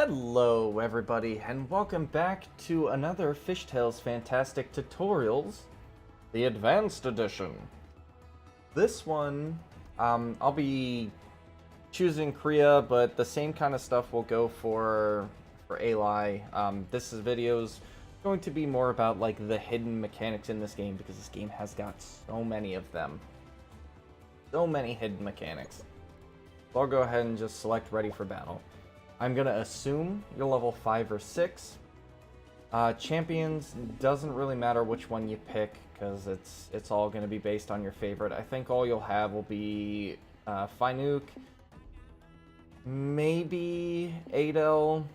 Hello everybody, and welcome back to another Fishtails Fantastic Tutorials, the Advanced Edition. This one, I'll be choosing Kriya, but the same kind of stuff will go for Ally. This video's going to be more about like the hidden mechanics in this game, because this game has got so many of them. So many hidden mechanics. So I'll go ahead and just select Ready for Battle. I'm gonna assume you're level 5 or 6. Champions, doesn't really matter which one you pick, because it's all gonna be based on your favorite. I think all you'll have will be Fainuk, maybe Adel,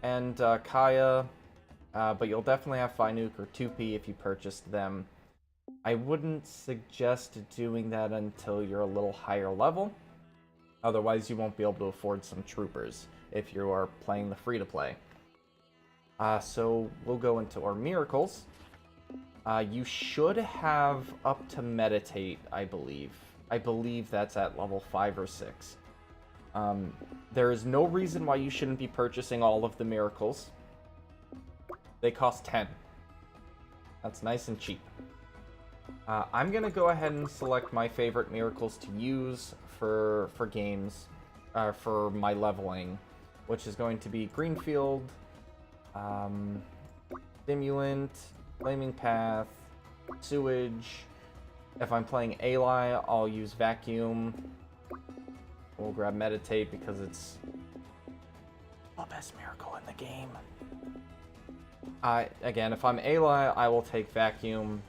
and Kaya, but you'll definitely have Fainuk or 2P if you purchased them. I wouldn't suggest doing that until you're a little higher level. Otherwise, you won't be able to afford some troopers if you are playing the free-to-play. So we'll go into our miracles. You should have up to meditate, I believe. I believe that's at level 5 or 6. There is no reason why you shouldn't be purchasing all of the miracles. They cost 10. That's nice and cheap. I'm going to go ahead and select my favorite miracles to use for games, for my leveling, which is going to be Greenfield, Stimulant, Flaming Path, Sewage. If I'm playing Ally, I'll use Vacuum. We'll grab Meditate because it's the best miracle in the game. Again, if I'm Ally, I will take Vacuum.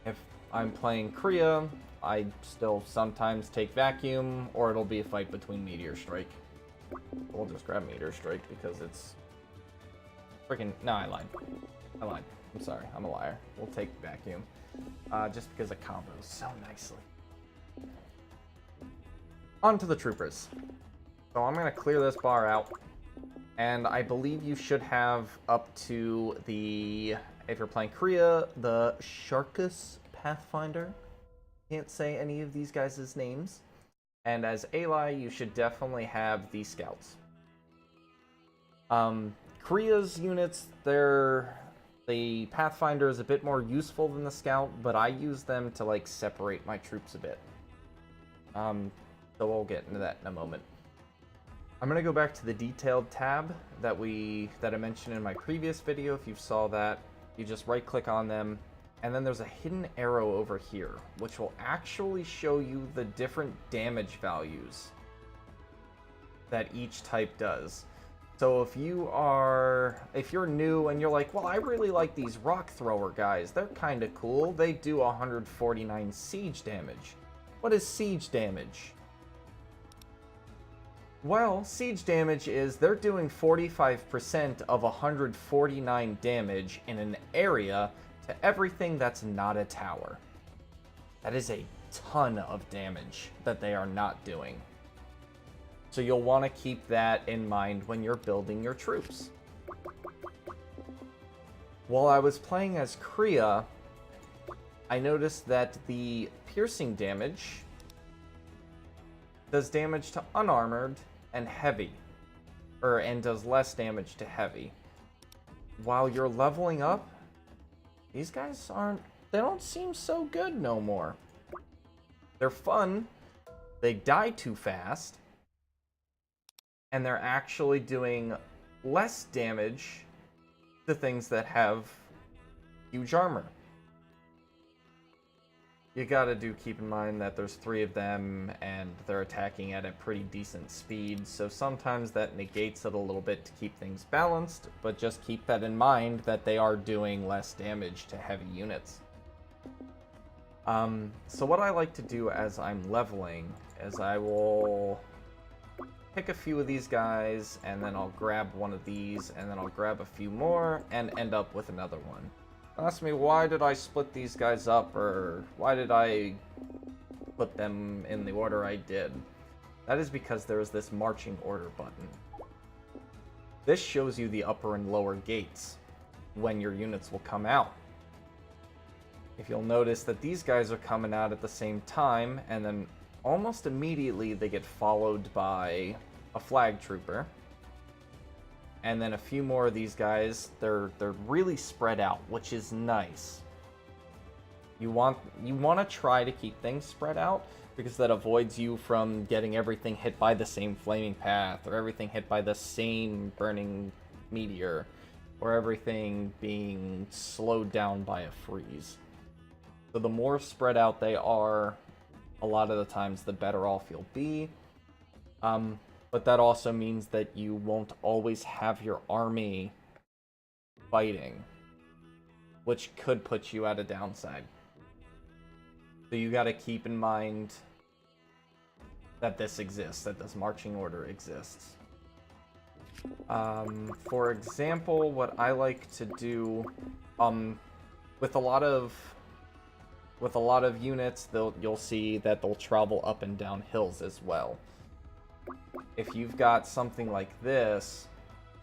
If I'm playing Kriya, I still sometimes take Vacuum, or it'll be a fight between Meteor Strike. We'll just grab Meteor Strike because it's freaking... No, I lied. I'm sorry, I'm a liar. We'll take Vacuum, just because it combos so nicely. On to the troopers. So I'm going to clear this bar out, and I believe you should have up to the... If you're playing Kriya, the Sharkus Pathfinder. Can't say any of these guys' names. And as Ally, you should definitely have the Scouts. Kriya's units, the Pathfinder is a bit more useful than the Scout, but I use them to like separate my troops a bit. So we'll get into that in a moment. I'm gonna go back to the detailed tab that I mentioned in my previous video. If you saw that, you just right click on them, and then there's a hidden arrow over here, which will actually show you the different damage values that each type does. So if you're new and you're like, well, I really like these rock thrower guys, they're kind of cool, they do 149 siege damage. What is siege damage? Well, siege damage is they're doing 45% of 149 damage in an area to everything that's not a tower. That is a ton of damage that they are not doing. So you'll want to keep that in mind when you're building your troops. While I was playing as Kriya, I noticed that the piercing damage does damage to unarmored and heavy, and does less damage to heavy. While you're leveling up, these guys they don't seem so good no more. They're fun, they die too fast, and they're actually doing less damage to things that have huge armor. You gotta keep in mind that there's 3 of them, and they're attacking at a pretty decent speed, so sometimes that negates it a little bit to keep things balanced, but just keep that in mind that they are doing less damage to heavy units. So what I like to do as I'm leveling is I will pick a few of these guys, and then I'll grab one of these, and then I'll grab a few more, and end up with another one. Ask me, why did I split these guys up, or why did I put them in the order I did? That is because there is this marching order button. This shows you the upper and lower gates when your units will come out. If you'll notice that these guys are coming out at the same time, and then almost immediately they get followed by a flag trooper. and then a few more of these guys. They're really spread out, which is nice. You want to try to keep things spread out, because that avoids you from getting everything hit by the same flaming path, or everything hit by the same burning meteor, or everything being slowed down by a freeze. So the more spread out they are, a lot of the times the better off you'll be. But that also means that you won't always have your army fighting, which could put you at a downside. So you gotta keep in mind that this exists, that this marching order exists. For example, what I like to do, with a lot of units, you'll see that they'll travel up and down hills as well. If you've got something like this,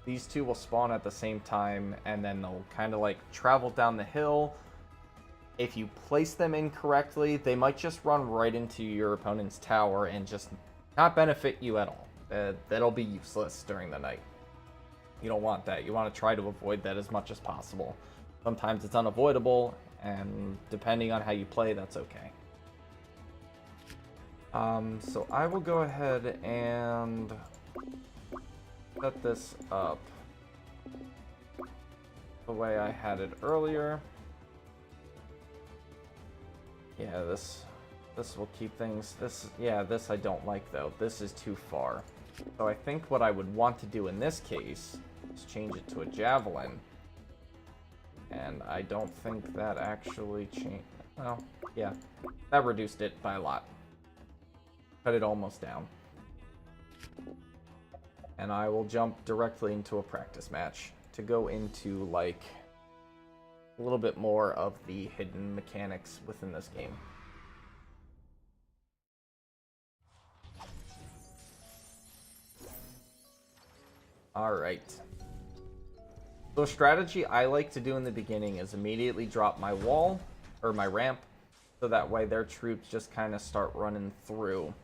these two will spawn at the same time, and then they'll kind of like travel down the hill. If you place them incorrectly, they might just run right into your opponent's tower and just not benefit you at all. That'll be useless during the night. You don't want that. You want to try to avoid that as much as possible. Sometimes it's unavoidable, and depending on how you play, that's okay. So I will go ahead and set this up the way I had it earlier. Yeah, this will keep things. This I don't like though. This is too far. So I think what I would want to do in this case is change it to a javelin. And I don't think that actually changed. Well, yeah, that reduced it by a lot. Cut it almost down. And I will jump directly into a practice match to go into, like, a little bit more of the hidden mechanics within this game. Alright. So a strategy I like to do in the beginning is immediately drop my wall, or my ramp, so that way their troops just kind of start running through.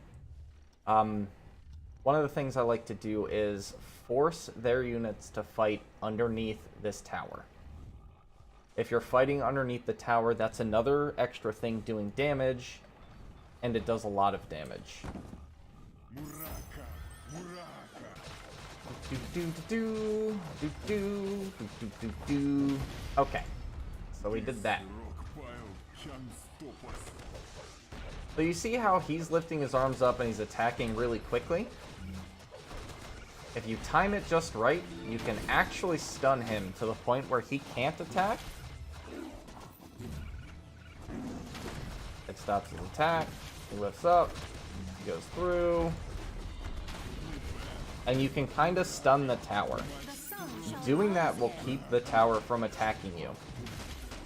One of the things I like to do is force their units to fight underneath this tower. If you're fighting underneath the tower, that's another extra thing doing damage, and it does a lot of damage. Okay, so we did that. So you see how he's lifting his arms up and he's attacking really quickly? If you time it just right, you can actually stun him to the point where he can't attack. It stops his attack, he lifts up, he goes through, and you can kind of stun the tower. Doing that will keep the tower from attacking you.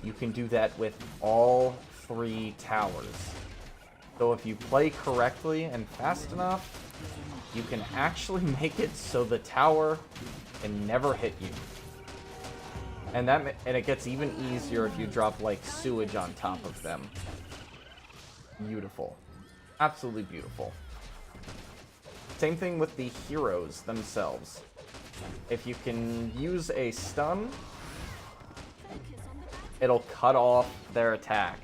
You can do that with all 3 towers. So if you play correctly and fast enough, you can actually make it so the tower can never hit you. And it gets even easier if you drop like sewage on top of them. Beautiful. Absolutely beautiful. Same thing with the heroes themselves. If you can use a stun, it'll cut off their attack.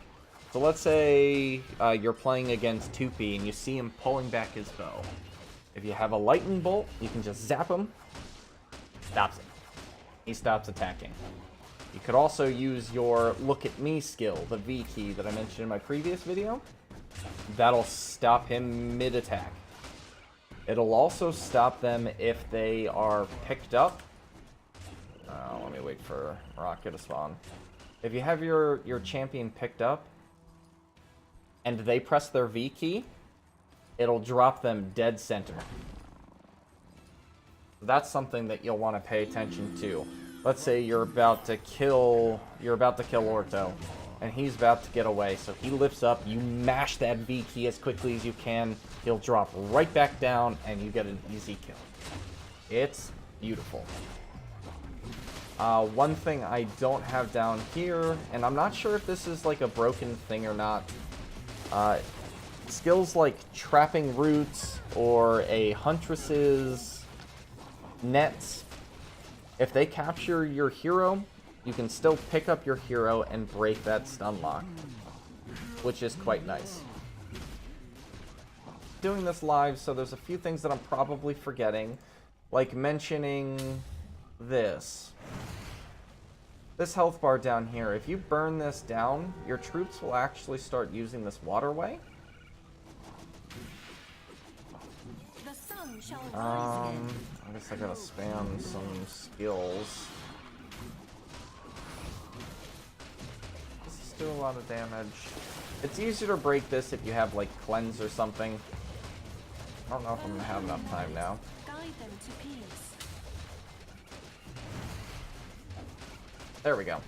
So let's say you're playing against 2P and you see him pulling back his bow. If you have a lightning bolt, you can just zap him. Stops him. He stops attacking. You could also use your look at me skill, the V key that I mentioned in my previous video. That'll stop him mid-attack. It'll also stop them if they are picked up. Let me wait for Rocket to spawn. If you have your champion picked up, and they press their V key, it'll drop them dead center. That's something that you'll want to pay attention to. Let's say you're about to kill Orto, and he's about to get away. So he lifts up, you mash that V key as quickly as you can, he'll drop right back down, and you get an easy kill. It's beautiful. One thing I don't have down here, and I'm not sure if this is like a broken thing or not, skills like trapping roots or a huntress's nets If they capture your hero, you can still pick up your hero and break that stun lock, which is quite nice. Doing this live, so there's a few things that I'm probably forgetting, like mentioning this. This health bar down here, if you burn this down, your troops will actually start using this waterway. I guess I gotta spam some skills. This is do a lot of damage. It's easier to break this if you have, like, cleanse or something. I don't know if I'm gonna have enough time now. There we go.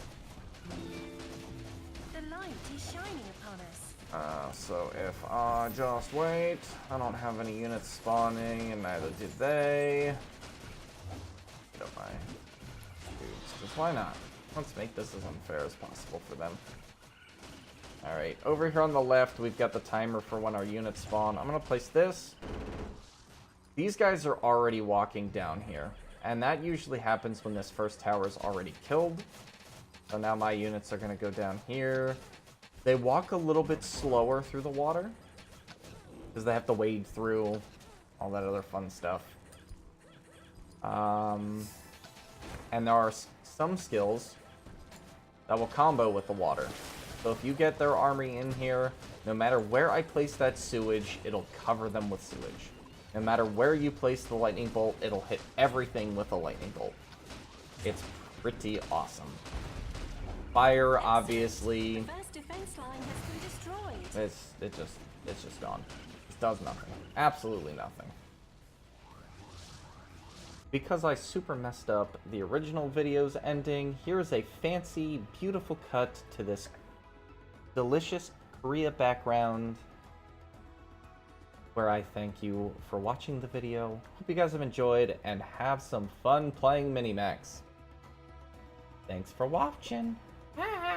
The light is shining upon us. So if I just wait, I don't have any units spawning, and neither did they. Get up my dudes, because why not? Let's make this as unfair as possible for them. Alright, over here on the left, we've got the timer for when our units spawn. I'm gonna place this. These guys are already walking down here, and that usually happens when this first tower is already killed. So now my units are gonna go down here. They walk a little bit slower through the water, because they have to wade through all that other fun stuff. And there are some skills that will combo with the water. So if you get their army in here, no matter where I place that sewage, it'll cover them with sewage. No matter where you place the lightning bolt, it'll hit everything with a lightning bolt. It's pretty awesome. Fire, obviously, First defense line has been destroyed. it's just gone. It does nothing. Absolutely nothing. Because I super messed up the original video's ending, here's a fancy, beautiful cut to this delicious Korea background, where I thank you for watching the video. Hope you guys have enjoyed and have some fun playing Minimax. Thanks for watching. Bye.